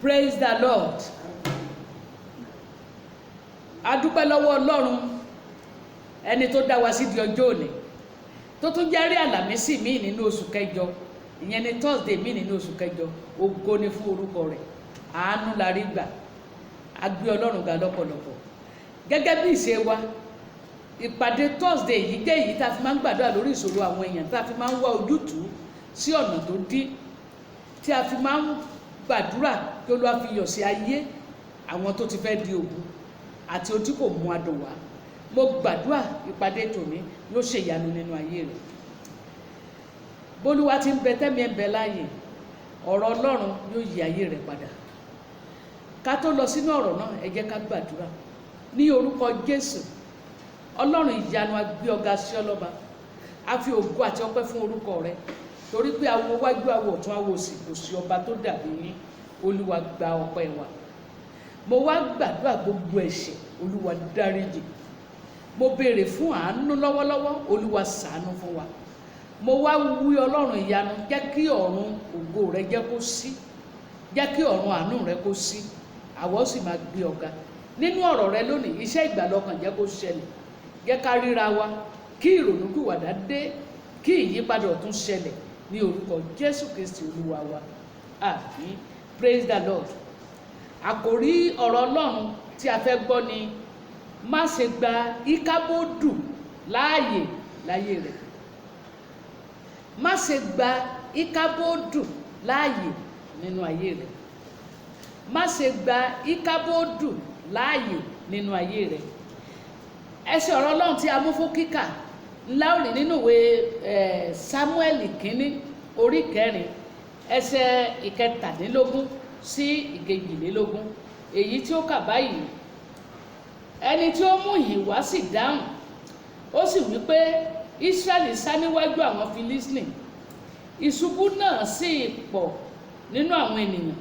Praise the Lord. A dúpẹ́ lọ́wọ́ Ọlọ́run ẹni tó dá wa sí di ọjọ́ òní tó tún jẹ́rí àlàmísì míì nínú oṣù kẹjọ, ìyẹn ni Thursday míì nínú oṣù kẹjọ. Ògo ni fún orúkọ rẹ̀. Àánú la rí gbà. A gbé Ọlọ́run ga lọ́pọ̀lọpọ̀. Gẹ́gẹ́ bí ìṣe wa, ìpàdé Thursday yìí jẹ́ èyí tá a fi máa ń gbàdúrà lórí ìṣòro àwọn èèyàn, tá a fi máa ń wá ojútùú sí ọ̀nà tó dí, tí a fi máa ń gbàdúrà kí Olúwa fi iyọ̀ sí ayé àwọn tó ti fẹ́ di òbu àti ohun tí kò mú adùn wá. Mo gbàdúrà ìpàdé tòní yóò ṣe ìyanu nínú ayé rẹ̀. Bólúwa ti ń bẹ tẹ́mi ẹ̀ ń bẹ láàyè, ọ̀rọ̀ Ọlọ́run yóò yí ayé rẹ̀ padà. Ká tó lọ sínú ọ̀rọ̀ náà, ẹ jẹ́ ká gbàdúrà ní orúkọ Jésù. Ọlọ́run ìyanu, a gbé ọ̀gá sí ọlọ́ba, a fi ògo àti ọpẹ́ fún orúkọ rẹ̀, torí pé awo wájú awo ọ̀tún awo òsì kò sí ọba tó dàbí yín. Olúwa gba ọpẹ́ wa. Mo wá gbàdúrà gbogbo ẹ̀ṣẹ̀, Olúwa dáríjì. Mo béèrè fún àánú lọ́wọ́lọ́wọ́, Olúwa ṣàánú fún wa. Mo wá wí Ọlọ́run ìyanu, jẹ́ kí ọ̀run ògo rẹ jẹ́ kó ṣí, jẹ́ kí ọ̀run àánú rẹ kó ṣí. Àwa ó sì máa gbé ọ̀gá nínú ọ̀rọ̀ rẹ lónìí. Iṣẹ́ ìgbàlọ́kàn jẹ́ kó ṣẹlẹ̀, jẹ́ ká ríra wa, kí ìrònúpìwàdà dé, kí ìyípadà ọ̀tun ṣẹlẹ̀ ní orúkọ Jésù Kristi Olúwa wa. Àmín. Praise the Lord. Àkòrí ọ̀rọ̀ Ọlọ́run tí a fẹ́ gbọ́ ni má ṣe gba Íkábódù láàyè láyé rẹ̀. Má ṣe gba Íkábódù láàyè nínú ayé rẹ̀. Má ṣe gba Íkábódù láàyè nínú ayé rẹ̀. Ẹsẹ̀ ọ̀rọ̀ Ọlọ́run tí a mú fún kíkà ńlá ò rí nínú ìwé Sámúẹ́lì kínní orí 4 ẹsẹ̀ 17 sí 22. Èyí tí ó kà báyìí: ẹni tí ó mú ìhìn wá sì dáhùn, ó sì wí pé Ísírẹ́lì sá níwájú àwọn Fílístínì. Ìṣubú náà sì pọ̀ nínú àwọn ènìyàn,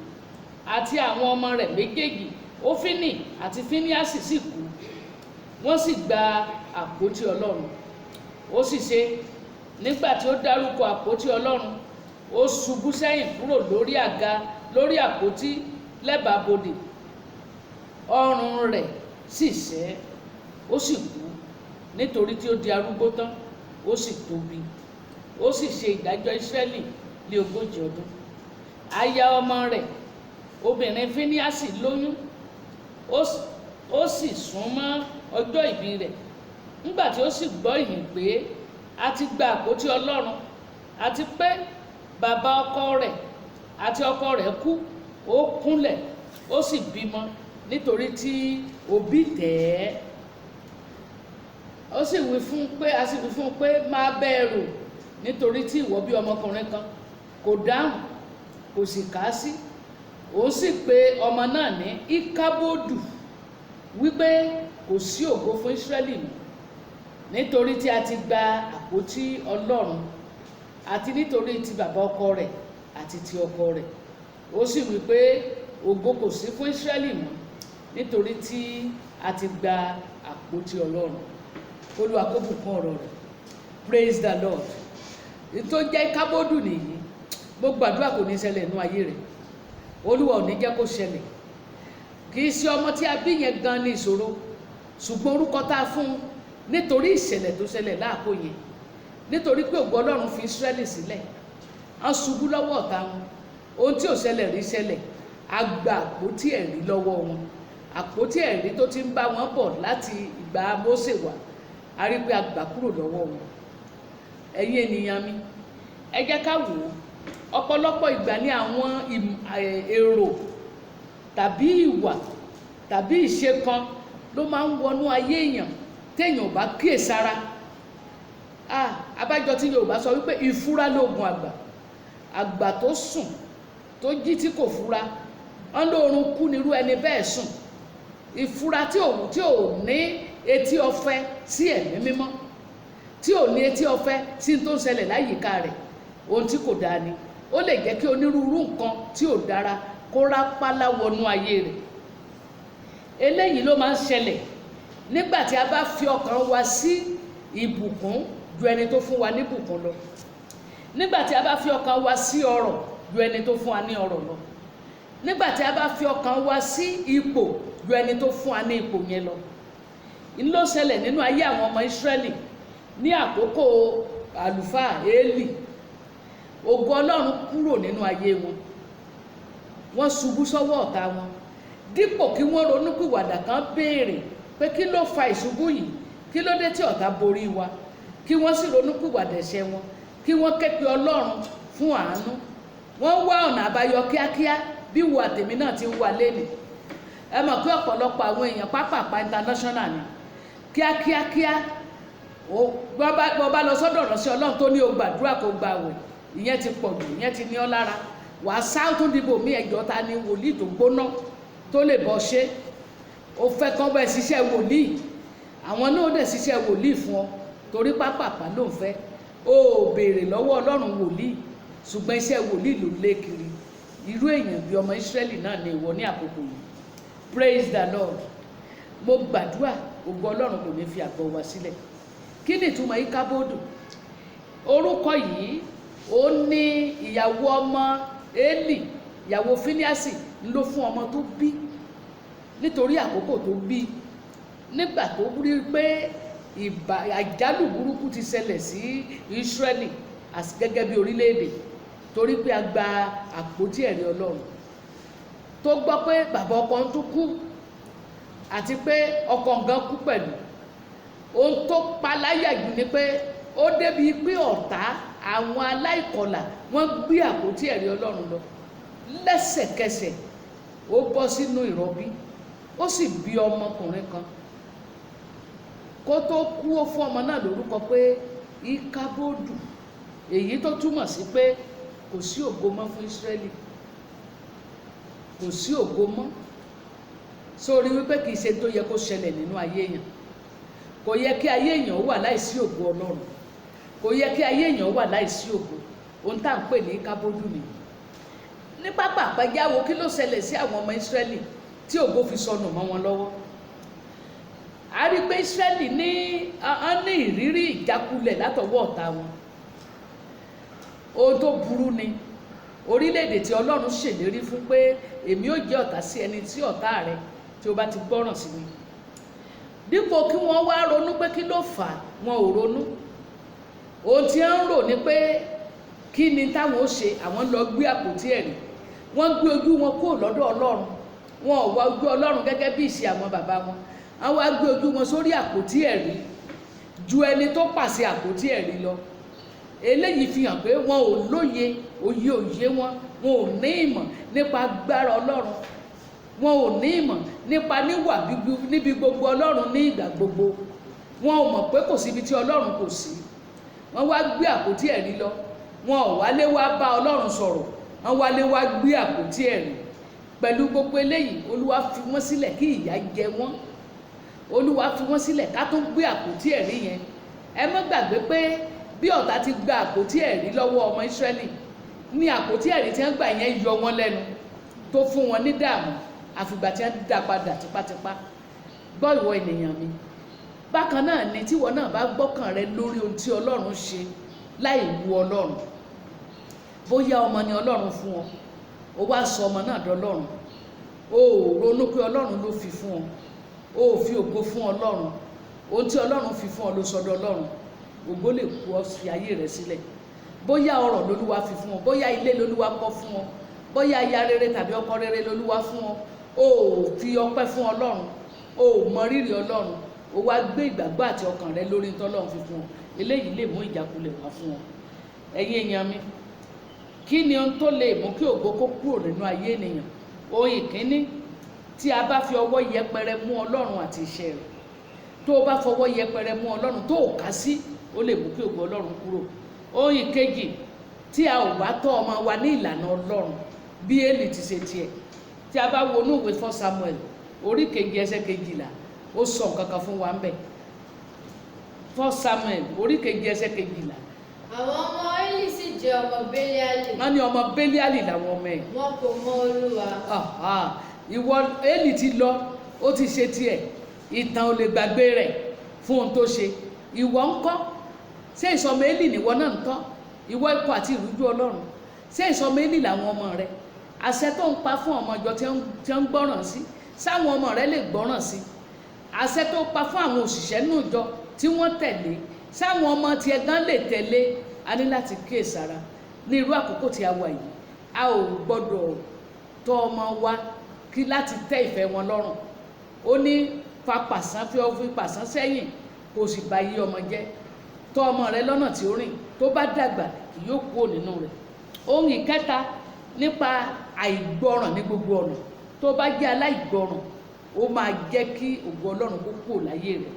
àti àwọn ọmọ rẹ̀ méjèèjì Ófínì àti Fíníásì sì kú. Wọ́n sì gba àpótí Ọlọ́run. Ó sì ṣe, nígbà tí ó dárúkọ àpótí Ọlọ́run, ó ṣubú sẹ́yìn kúrò lórí àga lórí àpótí lẹ́bàá bodè. Ọrùn rẹ̀ sì ṣẹ́, ó sì kú, nítorí tí ó di arúgbó tán, ó sì tóbi. Ó sì ṣe ìdájọ́ Ísírẹ́lì ní 40 ọdún. Aya ọmọ rẹ̀ obìnrin Fíníásì lóyún, ó sì sún mọ́ ọjọ́ ìbí rẹ̀. Nígbà tí ó sì gbọ́ ìhìn pé a ti gba àpótí Ọlọ́run, àti pé bàbá ọkọ rẹ̀ àti ọkọ rẹ̀ kú, ó kúnlẹ̀, ó sì bímọ, nítorí tí òbí tẹ̀ ẹ́. A sì wí fún un pé má bẹ̀rù, nítorí tí ìwọ bí ọmọkùnrin kan. Kò dáhùn, kò sì kà á sí. Òun sì pe ọmọ náà ní Íkábódù, wípé kò sí ògo fún Ísírẹ́lì mọ́, nítorí tí a ti gba àpótí Ọlọ́run, àti nítorí ti bàbá ọkọ rẹ̀ àti ti ọkọ rẹ̀. Ó sì wí pé ògo kò sí fún Ísírẹ́lì mọ́, nítorí tí a ti gba àpótí Ọlọ́run. Olúwa kó bùkún ọ̀rọ̀ rẹ̀. Praise the Lord. Tó jẹ́ Íkábódù nìyí, mo gbàdúrà kò ní ṣẹlẹ̀ nínú ayé rẹ̀. Olúwa ò ní jẹ́ kó ṣẹlẹ̀. Kì í ṣe ọmọ tí a bí yẹn gan ní ìṣòro, ṣùgbọ́n orúkọ tá a fún un nítorí ìṣẹ̀lẹ̀ tó ṣẹlẹ̀ láàkó yẹn, nítorí pé ògo Ọlọ́run fi Ísírẹ́lì sílẹ̀. Wọ́n ṣubú lọ́wọ́ ọ̀tá wọn. Ohun tí ò ṣẹlẹ̀ rí ṣẹlẹ̀. A gba àpótí ẹ̀rí lọ́wọ́ wọn. Àpótí ẹ̀rí tó ti ń bá wọn bọ̀ láti ìgbà Mósè wá, a rí pé a gbà kúrò lọ́wọ́ wọn. Ẹ̀yin ènìyàn mi, ẹ jẹ́ ká wò ó. Ọ̀pọ̀lọpọ̀ ìgbà ni àwọn èrò tàbí ìwà tàbí ìṣe kan ló máa ń wọnú ayé èèyàn téèyàn ò bá kíyèsára. Abájọ tí Yorùbá sọ wípé ìfura lóògùn àgbà. Àgbà tó sùn tó jí tí kò fura, wọ́n lórun kú nírú ẹni bẹ́ẹ̀ sùn. Ìfura tí ò ní etí ọ̀fẹ́ sí ẹ̀mí mímọ́, tí ò ní etí ọ̀fẹ́ sí tó ń ṣẹlẹ̀ láyìíká rẹ̀, ohun tí kò dáa ni. Ó lè jẹ́ kí onírúurú nǹkan tí ò dára kó rápálá wọnú ayé rẹ̀. Eléyìí ló máa ń ṣẹlẹ̀ nígbà tí a bá fi ọkàn wa sí ìbùkún ju ẹni tó fún wa ní ìbùkún lọ. Nígbà tí a bá fi ọkàn wa sí ọrọ̀ ju ẹni tó fún wa ní ọrọ̀ lọ. nígbà tí a bá fi ọkàn wa sí ipò ju ẹni tó fún wa ní ipò yẹn lọ. ń ló ṣẹlẹ̀ nínú ayé àwọn ọmọ Ísírẹ́lì ní àkókò àlùfáà Élì. ògo Ọlọ́run kúrò nínú ayé wọn, wọ́n ṣubú sọ́wọ́ ọ̀tá wọn. dípò kí wọ́n ronúpìwàdà kan béèrè pé kí ló fa ìṣubú yìí, kí ló dé tí ọ̀tá borí wa, kí wọ́n sì ronúpìwàdà ẹ̀ṣẹ̀ wọn, kí wọ́n ké pe Ọlọ́run fún àánú. wọ́n wá ọ̀nà àbáyọ kíákíá bí wo àtèmi náà ti ń wà lénìí. ẹ mọ̀ pé ọ̀pọ̀lọpọ̀ àwọn èèyàn pápápá international ni kíákíákíá. bọ́ bá lọ sọ́dọ̀ ìránṣẹ́ Ọlọ́run tó ní o gbàdúrà kó gba àwẹ̀, ìyẹn ti pọ̀ jù, ìyẹn ti ní ọ lára. wàá sáàtún dìbò mí ẹjọ́ ta ni wòlíì tó gbóná tó lè bọ́ ṣe. o fẹ́ kán bẹ́ẹ̀ ṣiṣẹ́ wòlíì, àwọn náà dẹ̀ ṣiṣẹ́ wòlíì fún ọ torí pápápá ló ń fẹ́. o ò béèrè lọ́wọ́ Ọlọ́run wòlíì, ṣùgbọ́n iṣẹ́ wòlíì ló lé kiri. irú èèyàn bí ọmọ Ísírẹ́lì náà ni ìwọ ní àkókò yìí. Praise the Lord. mo gbàdúrà ògo Ọlọ́run kò ní fi àgọ́ wa sílẹ̀. kí ni ìtumọ̀ Íkábódù? orúkọ yìí ó ní ìyàwó ọmọ Élì, ìyàwó Fíníásì ló fún ọmọ tó bí nítorí àkókò tó bí. nígbà tó rí pé àjálù burúkú ti ṣẹlẹ̀ sí Ísírẹ́lì gẹ́gẹ́ bí orílẹ̀-èdè, torí pé a gba àpótí ẹ̀rí Ọlọ́run, tó gbọ́ pé bàbá ọkọ ń tún kú àti pé ọkọ gan kú pẹ̀lú. ohun tó pa láyà jù ni pé ó débi pé ọ̀tá àwọn aláìkọlà wọ́n gbé àpótí ẹ̀rí Ọlọ́run lọ. lẹ́sẹ̀kẹsẹ̀ ó bọ́ sínú ìrọbí, ó sì bí ọmọkùnrin kan. kó tó kú ó fún ọmọ náà lórúkọ pé Íkábódù, èyí tó túmọ̀ sí pé kò sí ògo mọ́ fún Ísírẹ́lì, kò sí ògo mọ́. sórí wípé kìí ṣe tó yẹ kó ṣẹlẹ̀ nínú ayé èèyàn. kò yẹ kí ayé èèyàn wà láìsí ògo Ọlọ́run, kò yẹ kí ayé èèyàn wà láìsí ògo. ohun tá à ń pè ní Íkábódù nìyí. ní pápá àpẹjáwo kí ló ṣẹlẹ̀ sí àwọn ọmọ Ísírẹ́lì tí ògo fi sọnù mọ́ wọn lọ́wọ́. a rí pé Ísírẹ́lì ní ìrírí ìjákulẹ̀ látọwọ́ ọ̀tá wọn. ohun tó burú ni orílẹ̀-èdè tí Ọlọ́run ṣèlérí fún pé èmi ò jẹ́ ọ̀tá sí ẹni tí ọ̀tá rẹ tí ó bá ti gbọ́ràn sí mi. dípò kí wọ́n wá ronú pé kí ló fà á, wọn ò ronú. ohun tí wọ́n ń rò ní pé kí ni táwọn ó ṣe, àwọn lọ gbé àpótí ẹ̀rí. wọ́n gbé ojú wọn kúrò lọ́dọ̀ Ọlọ́run, wọn ò wá ojú Ọlọ́run gẹ́gẹ́ bí ìṣe àwọn bàbá wọn. wọ́n wá gbé ojú wọn sórí àpótí ẹ̀rí ju ẹni tó pàṣẹ àpótí ẹ̀rí lọ. eléyìí fi hàn pé wọn ò lóye, òye wọn ò ní ìmọ̀ nípa agbára Ọlọ́run, wọn ò ní ìmọ̀ nípa níwà níbi gbogbo Ọlọ́run ní ìgbà gbogbo. wọn ò mọ̀ pé kò síbi tí Ọlọ́run kò sí. wọ́n wá gbé àpótí ẹ̀rí lọ, wọn ò wálé wá bá Ọlọ́run sọ̀rọ̀, wọ́n wálé wá gbé àpótí ẹ̀rí. pẹ̀lú gbogbo eléyìí Olúwa fi wọ́n sílẹ̀ kí ìyà jẹ wọ́n. Olúwa fi wọ́n sílẹ̀ ká tó gbé àpótí ẹ̀rí yẹn. ẹ má gbàgbé pé bí ọ̀tá ti gba àpótí ẹ̀rí lọ́wọ́ ọmọ Ísírẹ́lì, ní àpótí ẹ̀rí tí wọ́n gbà yẹn yọ wọ́n lẹ́nu, tó fún wọn ní dààmú àfìgbà tí wọ́n dá padà tipátipá. gbọ́ ìwọ ènìyàn mi, bákan náà ni tíwọ náà bá gbọ́kàn rẹ lórí ohun tí Ọlọ́run ṣe láì wu Ọlọ́run. bóyá ọmọ ni Ọlọ́run fún ọ, ó wá sọ ọmọ náà dọlọ́run, o ò ronú pé Ọlọ́run ló fi fún ọ, o ò fi ògo fún Ọlọ́run. ohun tí Ọlọ́run fi fún ọ ló sọdọ̀ Ọlọ́run. ògo lè kú ọ fi ayé rẹ sílẹ̀. bóyá ọrọ̀ lolúwa fi fún ọ, bóyá ilé lolúwa kọ́ fún ọ, bóyá aya rere tàbí ọkọ rere lolúwa fún ọ, o ò fi ọpẹ́ fún Ọlọ́run, o ò mọ rírì Ọlọ́run, o wá gbé ìgbàgbọ́ àti ọkàn rẹ lórí tọ́lọ́run fi fún ọ. eléyìí lè mú ìjákulẹ̀ wá fún ọ. ẹ̀yin èèyàn mi, kí ni ohun tó lè mú kí ògo kó kúrò nínú ayé ènìyàn? ohun ìkíní, tí a bá fi ọwọ́ yẹpẹrẹ mú Ọlọ́run àti iṣẹ́ rẹ̀. tó o bá fọwọ́ yẹpẹrẹ mú Ọlọ́run tó o kà sí, ó lè mú kí ògo Ọlọ́run kúrò. ohun ìkejì, tí a ò bá tọ́ ọmọ wa ní ìlànà Ọlọ́run bí Élì ti ṣe tiẹ̀. tí a bá wo inú ìwé 1 Samuel orí 2 ẹsẹ̀ 12, ó sọ nǹkan kan fún wa ń bẹ̀. 1 Samuel orí 2 ẹsẹ̀ 12. àwọn ọmọ Élì sì jẹ́ ọmọ Béliálì. wọ́n ní ọmọ Béliálì làwọn ọmọ ẹ̀. wọn kò mọ Olúwa. ìwọ Élì ti lọ, ó ti ṣe tiẹ̀, ìtàn ò lè gbàgbé rẹ̀ fún ohun tó ṣe. ìwọ ń kọ́, ṣé ìsọmọ Élì nìwọ náà ń tọ́? ìwọ ikọ̀ àti ìrújú Ọlọ́run, ṣé ìsọmọ Élì làwọn ọmọ rẹ? àṣẹ tó ń pa fún ọmọ ìjọ tí ń gbọ́ràn sí sáwọn ọmọ rẹ lè gbọ́ràn sí, àṣẹ tó pa fún àwọn òṣìṣẹ́ nínú ìjọ tí wọ́n tẹ̀lé sáwọn ọmọ tiẹ̀ gan lè tẹ̀lé. A ní láti kíyèsára ní irú àkókò tí a wà yìí. A ò gbọ́dọ̀ tọ́ ọmọ wa kí láti tẹ́ ìfẹ́ wọn lọ́rùn. Ó ní fa pàṣán fi pàṣán sẹ́yìn kò sì bà yí ọmọ jẹ́. Tọ́ ọmọ rẹ lọ́nà tí ó rìn, tó bá dàgbà kì yóò kúrò nínú rẹ̀. Ohun ìkẹta nípa àìgbọràn ní gbogbo ọ̀nà. Tó bá jẹ́ aláìgbọràn, ó máa jẹ́ kí ògo Ọlọ́run kó kúrò láyé rẹ̀.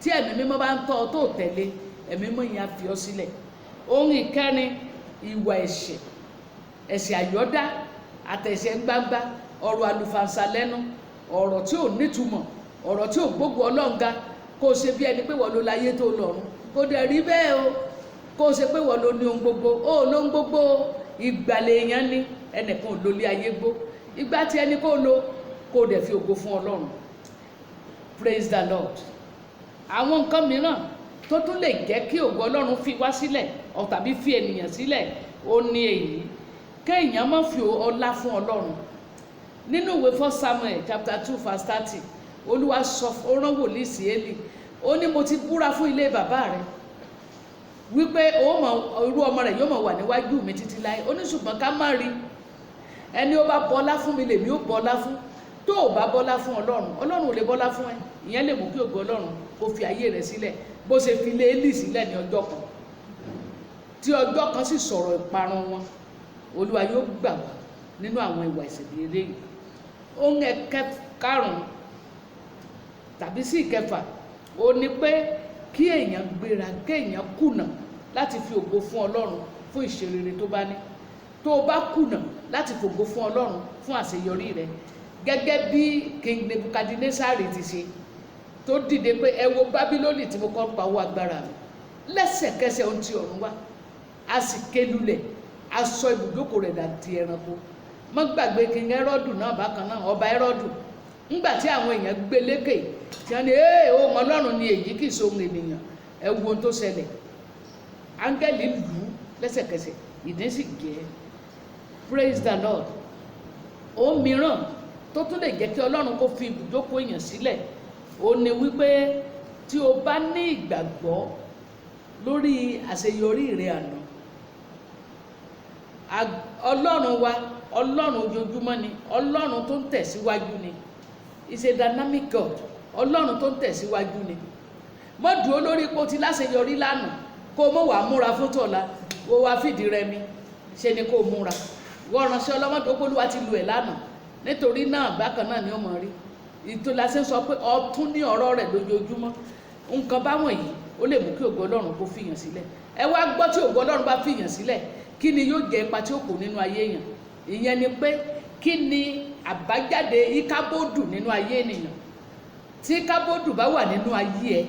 Tí ẹ̀mí mímọ́ bá ń tọ́ ọ tó tẹ̀lé, ẹ̀mí mímọ́ yẹn á fi ọ́ sílẹ̀. Ohun ìkẹrin, ìwà ẹ̀ṣẹ̀, ẹ̀ṣẹ̀ àyọ́dá àtẹ̀ṣẹ̀ gbangba, ọ̀rọ̀ àlùfàǹsà lẹ́nu, ọ̀rọ̀ tí ò nítumọ̀, ọ̀rọ̀ tí ò gbógun Ọlọ́run ga. Kó o ṣe bí ẹni pé wọ́n ló láyé tó lọ́run, kó dẹ̀ rí bẹ́ẹ̀ o. Kó o ṣe pé wọ́n ló ní ohun gbogbo, ó lóhun gbogbo. Ìgbàlẹ̀ èèyàn ní ẹnìkan ò lólé ayé gbó. Ìgbà tí ẹni kó lo, kó o dẹ̀ fi ògo fún Ọlọ́run. Praise the Lord. Àwọn nǹkan mìíràn tó tún lè jẹ́ kí ògo Ọlọ́run fi wá sílẹ̀ tàbí fi ènìyàn sílẹ̀, ó ní èyí: kéèyàn má fi ọlá fún Ọlọ́run. Nínú ìwé 1 Samuel chapter 2 verse 30, Olúwa sọ ó rán wòlíì sí Élì. Ó ní mo ti búra fún ilé bàbá rẹ wípé irú ọmọ rẹ yóò máa wà níwájú mi títí láé. Ó ní ṣùgbọ́n ká má rí, ẹni ó bá bọlá fún mi lèmi ó bọlá fún. Tó o bá bọlá fún Ọlọ́run, Ọlọ́run ò lè bọlá fún ẹ. Ìyẹn lè mú kí ògo Ọlọ́run kó fi ayé rẹ sílẹ̀, bó ṣe fi lé Élì sílẹ̀ ní ọjọ́ kan, tí ọjọ́ kan sì sọ̀rọ̀ ìparun wọn. Olúwa yóò gbà wá nínú àwọn ìwà ìṣèlérí yìí. Ohun karùn-ún tàbí sí ìkẹfà, ó ní pé kí èèyàn gbéra, kéèyàn kùnà láti fi ògo fún Ọlọ́run fún ìṣerere tó bá ní. Tó o bá kùnà láti fògo fún Ọlọ́run fún àṣeyọrí rẹ, gẹ́gẹ́ bí King Nebukadnesari ti ṣe, tó dìde pé ẹ wo Bábílónì tí mo kọ́ pa owó agbára mi, lẹ́sẹ̀kẹsẹ̀ ohun tí ọ̀run wá, a sì ké lulẹ̀, a sọ ibùjókòó rẹ̀ dàtí ẹranko. Má gbàgbé King Hẹ́rọ́dù náà bákan náà, ọba Hẹ́rọ́dù, ńgbà tí àwọn èèyàn gbé lékè tí wọ́n ní ohun Ọlọ́run ni èyí, kì í ṣe ohun ènìyàn. Ẹ wo ohun tó ṣẹlẹ̀, áńgẹ́lì lù ú lẹ́sẹ̀kẹsẹ̀, ìdín sì gé. Praise the Lord. Ohun mìíràn tó tún lè jẹ́ kí Ọlọ́run kó fi ibùjókòó èèyàn sílẹ̀, ó ní wípé tí o bá ní ìgbàgbọ́ lórí àṣeyọrí rẹ àná. Ọlọ́run wa, Ọlọ́run ojoojúmọ́ ni, Ọlọ́run tó ń tẹ̀síwájú ni. It's a dynamic God. Ọlọ́run tó ń tẹ̀síwájú ni. Má dúró lórí ipò tí láṣeyọrí lánàá kó o mọ̀ wá múra fún tọ̀la, kó o wá fìdí rẹmi, ṣe ni kó o múra. Wọ́n ránṣẹ́ ọlọ́mọdé Olúwa ti lu ẹ̀ lánàá, nítorí náà bákan náà ni ó mọ̀ rí. Ìtòlásẹ́ sọ pé ọtún ní ọ̀rọ̀ rẹ̀ lójoojúmọ́. Nǹkan báwọn yìí ó lè mú kí ògo Ọlọ́run kó fìyàn sílẹ̀. Ẹ wá gbọ́, tí ògo Ọlọ́run bá fìyàn sílẹ̀, kí ni yóò jẹ́ ipa tí ó kó nínú ayé èèyàn? Ìyẹn ni pé kí ni àbájáde Íkábódù nínú ayé ènìyàn? Tí Íkábódù bá wà nínú ayé ẹ,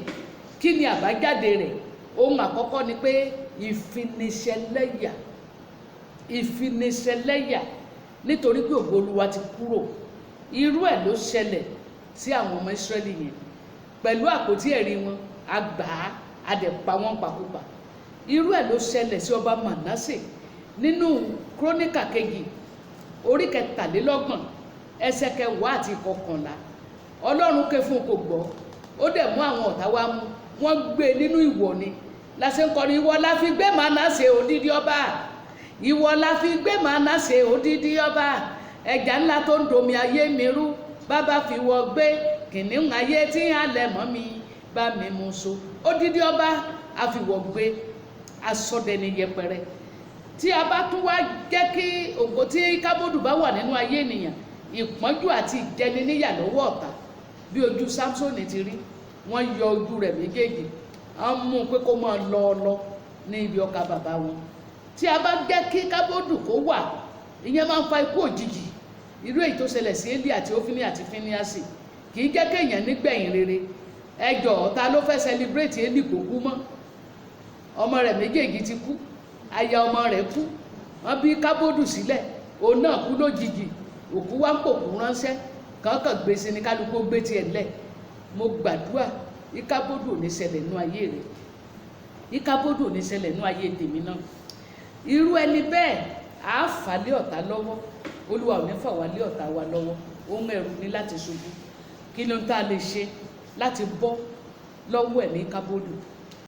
kí ni àbájáde rẹ̀? Ohun àkọ́kọ́ ni pé ìfiniṣẹ̀lẹ́yà, ìfiniṣẹ̀lẹ́yà, nítorí pé ògo Olúwa ti kúrò. Irú ẹ̀ ló ṣẹlẹ̀ sí àwọn ọmọ Ísírẹ́lì yẹn. Pẹ̀lú àpótí ẹ̀rí wọn, a gbà á, a dẹ̀ pa wọ́n pàkúpà. Irú ẹ̀ ló ṣẹlẹ̀ sí ọba Mànásè nínú Kíróníkà kejì orí 23 ẹsẹ̀ 10 àti 11. Ọlọ́run ké fún kò gbọ́, ó dẹ̀ mú àwọn ọ̀tá wá mú, wọ́n gbé nínú ìwọ̀ ni. Láṣẹ ń kọrin, ìwọ la fi gbé Mànásè odidi ọba, ìwọ la fi gbé Mànásè odidi ọba. Ẹja ńlá tó ń domi ayé mi rú, bàbá fi wọ gbé kìnìún ayé tí ń halẹ̀ mọ́ mi, bá mi mú so. Odidi ọba a fi wọ gbé, asọdẹni yẹpẹrẹ. Tí a bá tún wá jẹ́ kí ògo tí Íkábódù bá wà nínú ayé ènìyàn, ìpọ́njú àti ìjẹniníyà lọ́wọ́ ọ̀tá, bí ojú Sámsónì ti rí, wọ́n yọ ojú rẹ̀ méjèèjì, wọ́n mú un pé kó máa lọ ní ibi ọkà bàbá wọn. Tí a bá jẹ́ kí Íkábódù kó wà, ìyẹn máa ń fa ikú òjijì. Irú èyí tó ṣẹlẹ̀ sí Élì àti Ófínì àti Fíníásì kì í jẹ́ kéèyàn nígbẹ̀yìn rere. Ẹjọ́ ta ló fẹ́ celebrate Élì kò kú mọ́? Ọmọ rẹ̀ méjèèjì ti kú, aya ọmọ rẹ̀ kú, wọ́n bí Íkábódù sílẹ̀, òun náà kú lójijì. Òkú wá ń pòkú ránṣẹ́, kankan gbèsè ní kálukú gbé tiẹ̀ lẹ̀. Mo gbàdúrà Íkábódù ò ní ṣẹlẹ̀ nínú ayé rẹ̀, Íkábódù ò ní ṣẹlẹ̀ nínú ayé tèmi náà. Irú ẹni bẹ́ẹ̀ á fà lé ọ̀tá lọ́wọ́, olúwa ò ní fà wá lé ọ̀tá wa lọ́wọ́ ohun ẹ̀rù ni láti ṣubú kí ló ń tá a lè ṣe láti bọ́ lọ́wọ́ ẹ̀mí kábólù